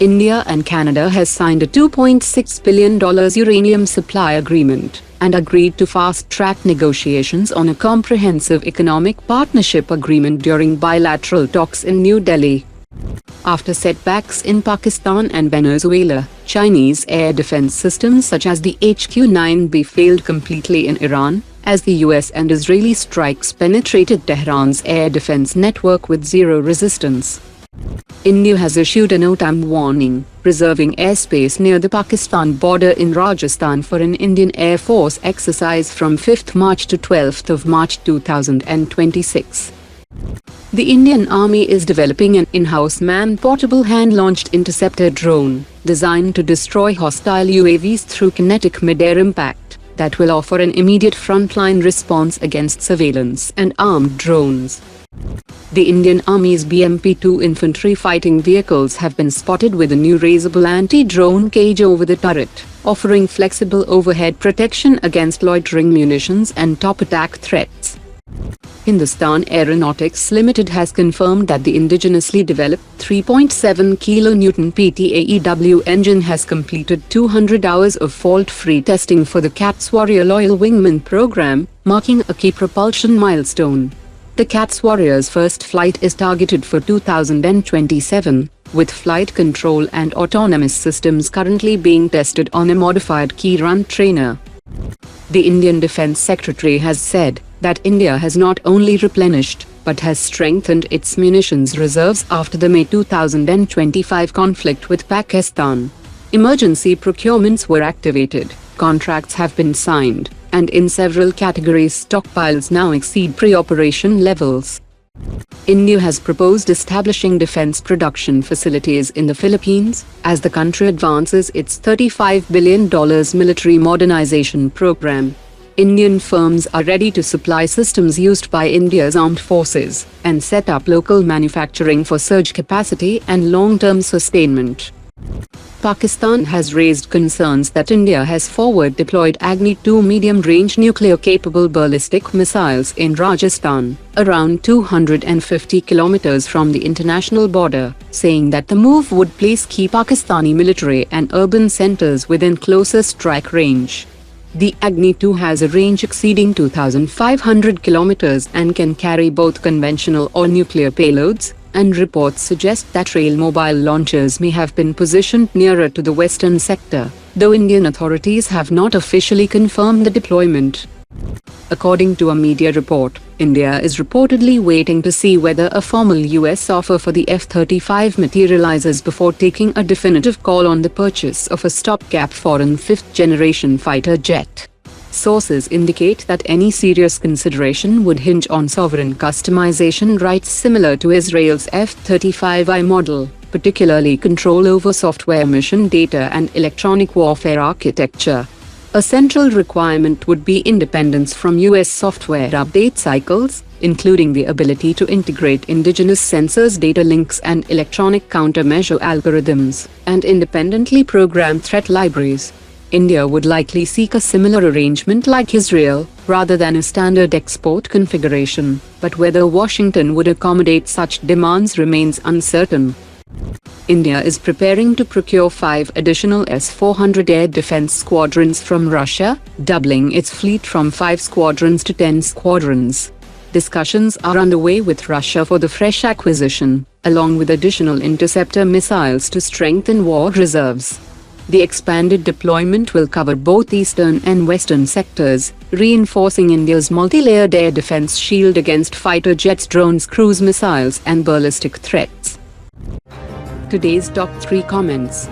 India and Canada has signed a $2.6 billion uranium supply agreement and agreed to fast-track negotiations on a comprehensive economic partnership agreement during bilateral talks in New Delhi. After setbacks in Pakistan and Venezuela, Chinese air defense systems such as the HQ-9B failed completely in Iran, as the US and Israeli strikes penetrated Tehran's air defense network with zero resistance. India has issued a NOTAM warning, reserving airspace near the Pakistan border in Rajasthan for an Indian Air Force exercise from 5th March to 12th March 2026. The Indian Army is developing an in-house man-portable hand-launched Interceptor drone, designed to destroy hostile UAVs through kinetic mid-air impact, that will offer an immediate frontline response against surveillance and armed drones. The Indian Army's BMP-2 infantry fighting vehicles have been spotted with a new raisable anti-drone cage over the turret, offering flexible overhead protection against loitering munitions and top attack threats. Hindustan Aeronautics Limited has confirmed that the indigenously developed 3.7 kN PTAE-W engine has completed 200 hours of fault-free testing for the CATS Warrior Loyal Wingman program, marking a key propulsion milestone. The CATS Warrior's first flight is targeted for 2027, with flight control and autonomous systems currently being tested on a modified key-run trainer. The Indian Defence Secretary has said that India has not only replenished, but has strengthened its munitions reserves after the May 2025 conflict with Pakistan. Emergency procurements were activated, contracts have been signed, and in several categories stockpiles now exceed pre-operation levels. India has proposed establishing defense production facilities in the Philippines, as the country advances its $35 billion military modernization program. Indian firms are ready to supply systems used by India's armed forces, and set up local manufacturing for surge capacity and long-term sustainment. Pakistan has raised concerns that India has forward-deployed Agni-II medium-range nuclear-capable ballistic missiles in Rajasthan, around 250 kilometers from the international border, saying that the move would place key Pakistani military and urban centers within closer strike range. The Agni-II has a range exceeding 2,500 kilometers and can carry both conventional or nuclear payloads, and reports suggest that rail mobile launchers may have been positioned nearer to the western sector, though Indian authorities have not officially confirmed the deployment. According to a media report, India is reportedly waiting to see whether a formal US offer for the F-35 materializes before taking a definitive call on the purchase of a stopgap foreign fifth-generation fighter jet. Sources indicate that any serious consideration would hinge on sovereign customization rights similar to Israel's F-35I model, particularly control over software mission data and electronic warfare architecture. A central requirement would be independence from US software update cycles, including the ability to integrate indigenous sensors, data links and electronic countermeasure algorithms, and independently program threat libraries. India would likely seek a similar arrangement like Israel, rather than a standard export configuration, but whether Washington would accommodate such demands remains uncertain. India is preparing to procure 5 additional S-400 air defense squadrons from Russia, doubling its fleet from 5 squadrons to 10 squadrons. Discussions are underway with Russia for the fresh acquisition, along with additional interceptor missiles to strengthen war reserves. The expanded deployment will cover both eastern and western sectors, reinforcing India's multi-layered air defense shield against fighter jets, drones, cruise missiles and ballistic threats. Today's top 3 comments.